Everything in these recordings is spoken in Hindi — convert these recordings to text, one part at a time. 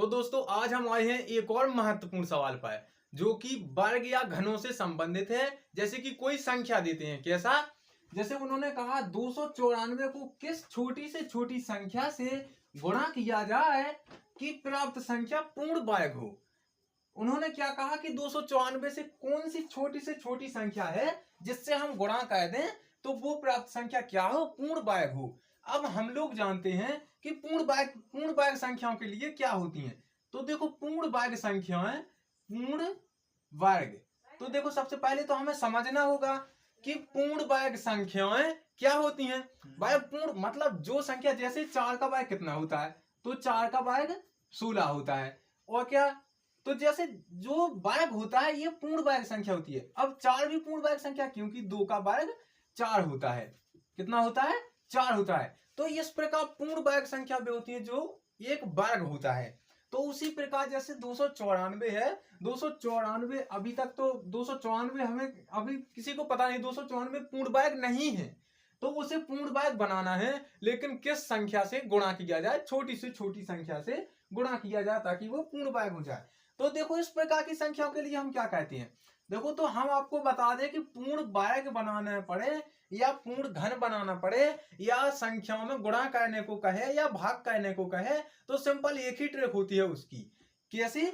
तो दोस्तों आज हम आए हैं एक और महत्वपूर्ण सवाल पर जो कि वर्ग या घनों से संबंधित है। जैसे कि कोई संख्या देते हैं, कैसा, जैसे उन्होंने कहा 294 को किस छोटी से छोटी संख्या से गुणा किया जाए कि प्राप्त संख्या पूर्ण वर्ग हो। उन्होंने क्या कहा कि 294 से कौन सी छोटी से छोटी संख्या है जिससे हम गुणा कर दें तो वो प्राप्त संख्या क्या हो, पूर्ण वर्ग हो। अब हम लोग जानते हैं कि पूर्ण वर्ग संख्याओं के लिए क्या होती हैं। तो देखो पूर्ण वर्ग संख्याएं, पूर्ण वर्ग, तो देखो सबसे पहले तो हमें समझना होगा कि पूर्ण वर्ग संख्याएं क्या होती हैं। भाई पूर्ण मतलब जो संख्या, जैसे 4 का वर्ग कितना होता है, तो 4 का वर्ग 16 होता है। और क्या, तो जैसे जो वर्ग होता है ये पूर्ण वर्ग संख्या होती है। अब 4 भी पूर्ण वर्ग संख्या, क्योंकि 2 का वर्ग 4 होता है। कितना होता है, 4 होता है। तो इस प्रकार पूर्ण वर्ग संख्या भी होती है जो एक वर्ग होता है। तो उसी प्रकार जैसे 294 है, 294 अभी तक तो 294 हमें अभी किसी को पता नहीं 294 पूर्ण वर्ग नहीं है। तो उसे पूर्ण वर्ग बनाना है, लेकिन किस संख्या से गुणा किया जाए, छोटी से छोटी संख्या से गुणा किया जाए ताकि वो पूर्ण वर्ग हो जाए। तो देखो इस प्रकार की संख्याओं के लिए हम क्या कहते हैं। देखो तो हम आपको बता दें कि पूर्ण वर्ग बनाना पड़े या पूर्ण घन बनाना पड़े या संख्याओं में गुणा करने को कहे या भाग करने को कहे, तो सिंपल एक ही ट्रिक होती है उसकी। कैसी,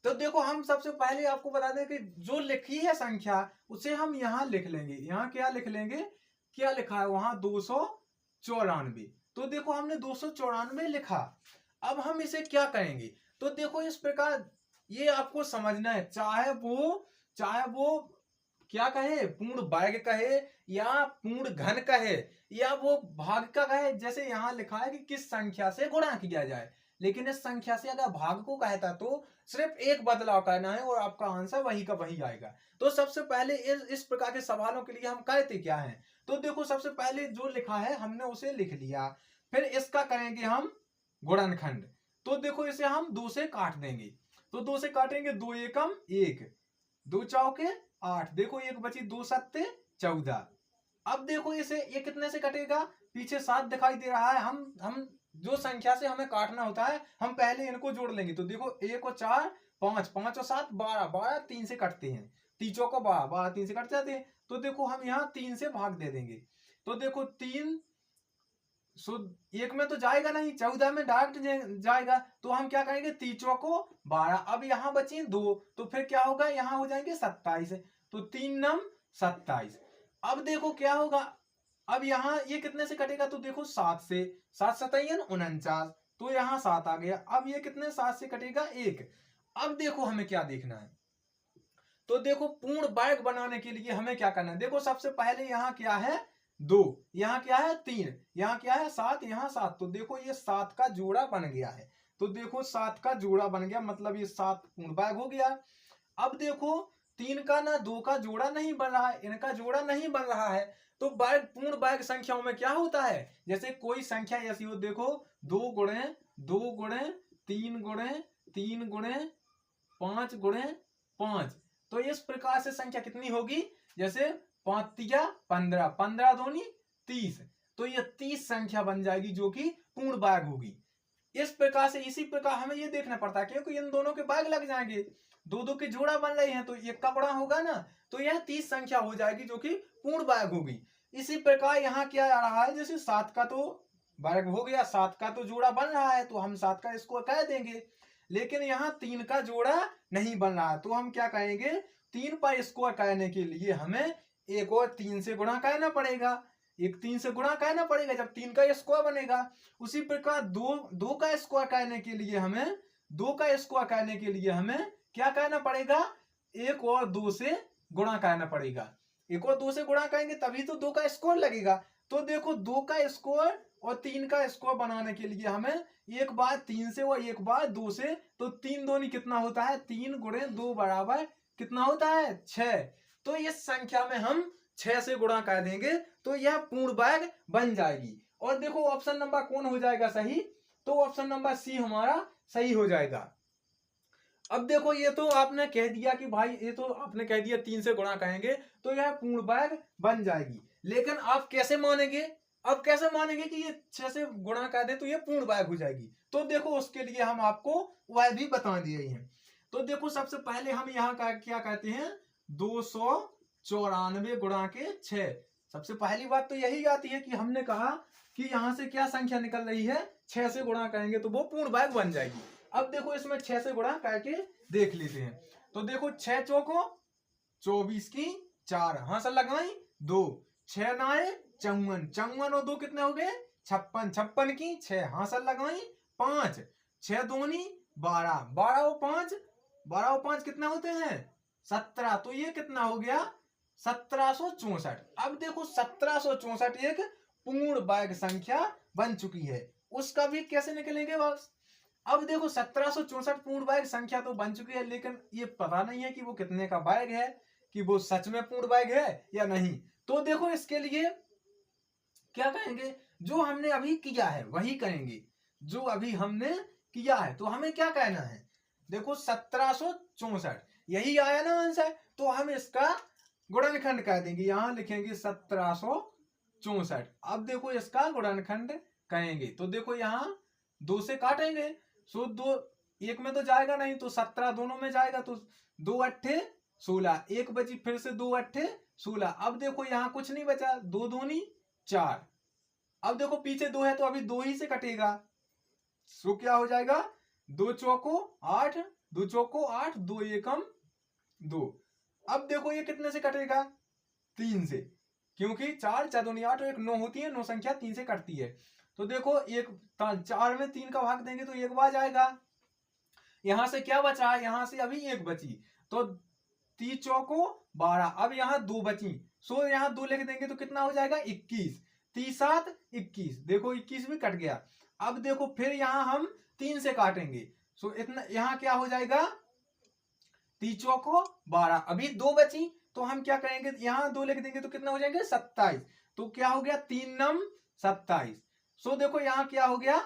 तो देखो हम सबसे पहले आपको बता दें कि जो लिखी है संख्या उसे हम यहाँ लिख लेंगे। यहाँ क्या लिख लेंगे, क्या लिखा है वहां 294। तो देखो हमने 294 लिखा। अब हम इसे क्या करेंगे, तो देखो इस प्रकार ये आपको समझना है। चाहे वो क्या कहे, पूर्ण वर्ग कहे या पूर्ण घन कहे या वो भाग का कहे। जैसे यहाँ लिखा है कि किस संख्या से गुणा किया जाए, लेकिन इस संख्या से अगर भाग को कहता तो सिर्फ एक बदलाव करना है और आपका आंसर वही का वही आएगा। तो सबसे पहले इस प्रकार के सवालों के लिए हम कहते क्या है। तो देखो सबसे पहले जो लिखा है हमने उसे लिख लिया, फिर इसका करेंगे हम गुणनखंड। तो देखो इसे हम 2 से काट देंगे। तो 2 से काटेंगे, 2 एकम 1, 2 चौके 8, देखो 1 बची, 2 सत्ते 14। अब देखो इसे ये कितने से कटेगा, पीछे 7 दिखाई दे रहा है। हम जो संख्या से हमें काटना होता है हम पहले इनको जोड़ लेंगे। तो देखो 1 और 4 5, 5 और 7 12, 12 3 से कटते हैं, 3 चौको 12, 12 3 से कट जाते हैं। तो देखो हम यहाँ 3 से भाग दे देंगे। तो देखो 3 एक में तो जाएगा नहीं, 14 में डायरेक्ट जाएगा। तो हम क्या करेंगे, 3 चौको 12, अब यहाँ बचे 2, तो फिर क्या होगा, यहाँ हो जाएंगे 27। तो 3 नम 27। अब देखो क्या होगा, अब यहाँ ये कितने से कटेगा, तो देखो 7 से, 7 सतैयन 49, तो यहाँ 7 आ गया। अब ये कितने 7 से कटेगा 1। अब देखो हमें क्या देखना है, तो देखो पूर्ण वर्ग बनाने के लिए हमें क्या करना है। देखो सबसे पहले यहाँ क्या है 2, यहाँ क्या है 3, यहाँ क्या है 7, यहाँ 7। तो देखो ये 7 का जोड़ा बन गया है। तो देखो 7 का जोड़ा बन गया, मतलब ये 7 पूर्ण वर्ग हो गया। अब देखो 3 का ना 2 का जोड़ा नहीं बन रहा है, इनका जोड़ा नहीं बन रहा है। तो वर्ग, पूर्ण वर्ग संख्याओं में क्या होता है, जैसे कोई संख्या ऐसी हो, देखो 2 गुणे 2 गुणे 3 गुणे 3 गुणे 5 गुणे 5। तो इस प्रकार से संख्या कितनी होगी, जैसे 5 तिया 15, 15 दूनी 30। तो ये 30 संख्या बन जाएगी जो कि पूर्ण वर्ग होगी। इस प्रकार से, इसी प्रकार हमें ये देखना पड़ता है क्योंकि इन दोनों के वर्ग लग जाएंगे, दो दो के जोड़ा बन रहे हैं तो एक का गुणा होगा ना, तो यह 30 संख्या हो जाएगी जो कि पूर्ण वर्ग होगी। इसी प्रकार यहाँ क्या आ रहा है, जैसे 7 का तो वर्ग हो गया, 7 का तो जोड़ा बन रहा है तो हम 7 का इसको कह देंगे। लेकिन यहाँ 3 का जोड़ा नहीं बन रहा है, तो हम क्या कहेंगे, 3 पर स्क्वायर करने के लिए हमें एक और 3 से गुणा करना पड़ेगा, एक 3 से गुणा करना पड़ेगा जब 3 का स्क्वायर बनेगा। उसी प्रकार 2 का स्क्वायर करने के लिए हमें 2 का स्क्वायर करने के लिए हमें क्या करना पड़ेगा, एक और 2 से गुणा करना पड़ेगा। एक और 2 से गुणा करेंगे तभी तो 2 का स्क्वायर लगेगा। तो देखो 2 का स्क्वायर और 3 का स्क्वायर बनाने के लिए हमें एक बार 3 से और एक बार 2 से, तो 3 दूनी कितना होता है, 3 गुणे 2 बराबर कितना होता है 6। तो इस संख्या में हम 6 से गुणा कर देंगे तो यह पूर्ण वर्ग बन जाएगी। और देखो ऑप्शन नंबर कौन हो जाएगा सही, तो ऑप्शन नंबर सी हमारा सही हो जाएगा। अब देखो ये तो आपने कह दिया कि भाई, ये तो आपने कह दिया 3 से गुणा करेंगे तो यह पूर्ण वर्ग बन जाएगी, लेकिन आप कैसे मानेंगे, अब कैसे मानेंगे कि ये 6 से गुणा कर दे तो ये पूर्ण वर्ग हो जाएगी? तो देखो उसके लिए हम आपको वह भी बता दिए हैं। तो देखो सबसे पहले हम यहाँ का क्या कहते हैं, 294 गुणा के 6। सबसे पहली बात तो यही आती है कि हमने कहा कि यहाँ से क्या संख्या निकल रही है, 6 से गुणा करेंगे तो वो पूर्ण वर्ग बन जाएगी। अब देखो इसमें 6 से गुणा करके देख लेते हैं। तो देखो 6 चौको 24 की 4, हाँ सर लगाई 2, 6 नाए 54, 54 और 2 कितने हो गए 56, 56 की 6, हाँ सर लगाई 5, 6 दूनी 12, 12 और 5, 12 और 5 कितने होते हैं 17। तो ये कितना हो गया 1764। अब देखो 1764 एक पूर्ण वर्ग संख्या बन चुकी है। उसका भी कैसे निकलेंगे बस। अब देखो 1764 पूर्ण वर्ग संख्या तो बन चुकी है, लेकिन ये पता नहीं है कि वो कितने का वर्ग है, कि वो सच में पूर्ण वर्ग है या नहीं। तो देखो इसके लिए क्या कहेंगे, जो हमने अभी किया है वही करेंगे, जो अभी हमने किया है। तो हमें क्या कहना है, देखो 1764 यही आया ना आंसर, तो हम इसका गुणनखंड कर देंगे। यहां लिखेंगे 1764। अब देखो इसका गुणनखंड करेंगे तो देखो यहाँ 2 से काटेंगे, सो 2 एक में तो जाएगा नहीं, तो 17 दोनों में जाएगा, तो 2 अट्ठे 16, एक बची फिर से 2 अट्ठे 16। अब देखो यहाँ कुछ नहीं बचा, 2 दूनी 4। अब देखो पीछे 2 है तो अभी 2 ही से कटेगा, सो क्या हो जाएगा 2 चौको 8, 2 चौको 8, 2 एकम 2। अब देखो ये कितने से कटेगा 3 से, क्योंकि 4 4 दूनी 8 और एक 9 होती है, 9 संख्या 3 से कटती है। तो देखो एक 4 में 3 का भाग देंगे तो 1 बार जाएगा। यहां से क्या बचा, यहां से अभी 1 बची, तो 3 चौको 12। अब यहाँ 2 बची, सो यहाँ 2 लिख देंगे तो कितना हो जाएगा 21, 3 7 21। देखो 21 भी कट गया। अब देखो फिर यहाँ हम 3 से काटेंगे, सो इतना यहाँ क्या हो जाएगा 3 चौको 12। अभी 2 बची, तो हम क्या करेंगे, यहाँ 2 लिख देंगे तो कितना हो जाएंगे 27। तो क्या हो गया 3 नम 27। सो देखो यहाँ क्या हो गया,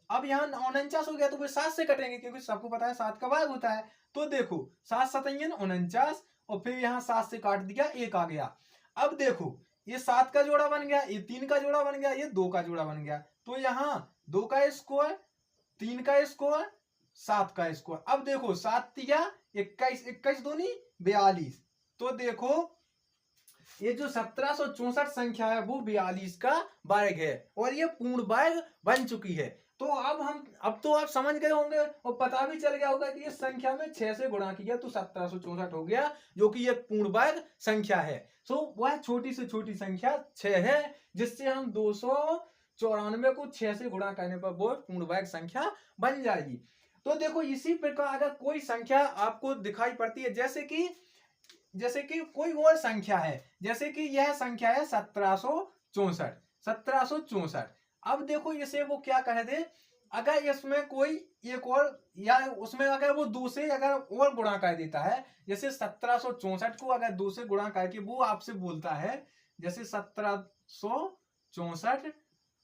अब यहाँ 49 हो गया, तो फिर 7 से कटेंगे क्योंकि सबको पता है 7 का वर्ग होता है। तो देखो 7 सतैयन 49, और फिर यहाँ 7 से काट दिया 1 आ गया। अब देखो ये 7 का जोड़ा बन गया, ये 3 का जोड़ा बन गया, ये 2 का जोड़ा बन गया। तो यहाँ 2 का स्क्वायर, 3 का स्क्वायर, 7 का स्क्वायर। अब देखो 7 तिया 21, 21 दूनी 42। तो देखो ये जो 1764 संख्या है वो 42 का वर्ग है, और ये पूर्ण वर्ग बन चुकी है। तो अब तो आप समझ गए होंगे और पता भी चल गया होगा कि इस संख्या में 6 से गुणा किया तो 1764 हो गया, जो कि एक पूर्ण वर्ग संख्या है। सो वह छोटी से छोटी संख्या 6 है, जिससे हम 294 को 6 से गुणा करने पर वो पूर्ण वर्ग संख्या बन जाएगी। तो देखो इसी प्रकार अगर कोई संख्या आपको दिखाई पड़ती है, जैसे कि कोई और संख्या है, जैसे कि यह संख्या है 1764। अब देखो इसे वो क्या कह दे, अगर इसमें कोई एक और या उसमें अगर वो 2 से अगर और गुणा कर देता है, जैसे 1764 को अगर 2 से गुणा करके वो आपसे बोलता है, जैसे 1764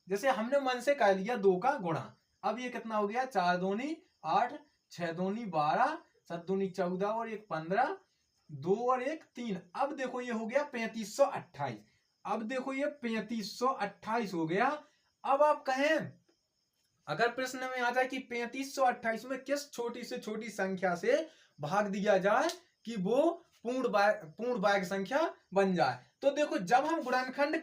जैसे हमने मन से कर लिया 2 का गुणा। अब ये कितना हो गया 4 दूनी 8, 6 दूनी 12, 7 दूनी 14 और 1 15, 2 और 1 3। अब देखो ये हो गया 3528। अब देखो ये 3528 हो गया। अब आप कहें अगर प्रश्न में आ जाए कि 3528 में किस छोटी से छोटी संख्या से भाग दिया जाए कि वो पूर्ण वर्ग संख्या बन जाए, तो देखो जब हम गुणनखंड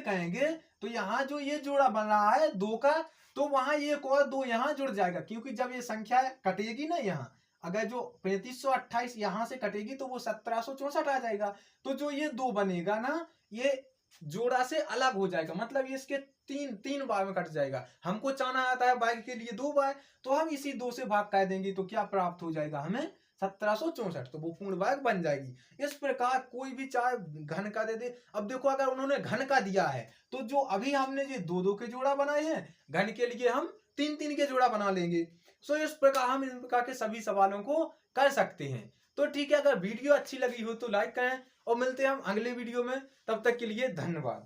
कहेंगे तो यहाँ जो ये जोड़ा बन रहा है 2 का, तो वहां एक और 2 यहाँ जुड़ जाएगा, क्योंकि जब ये संख्या कटेगी ना, यहाँ अगर जो 3528 यहां से कटेगी तो वो 1764 आ जाएगा। तो जो ये 2 बनेगा ना, ये जोड़ा से अलग हो जाएगा, मतलब ये इसके तीन बार में कट जाएगा। हमको चाहना आता है वर्ग के लिए 2 बार, तो हम इसी 2 से भाग कर देंगे तो क्या प्राप्त हो जाएगा हमें 1764, तो वो पूर्ण वर्ग बन जाएगी। इस प्रकार कोई भी चाहे घन का दे दे। अब देखो अगर उन्होंने घन का दिया है, तो जो अभी हमने ये 2 के जोड़ा बनाए हैं, घन के लिए हम 3 के जोड़ा बना लेंगे। सो इस प्रकार हम इस प्रकार के सभी सवालों को कर सकते हैं। तो ठीक है, अगर वीडियो अच्छी लगी हो तो लाइक करें, और मिलते हैं हम अगले वीडियो में। तब तक के लिए धन्यवाद।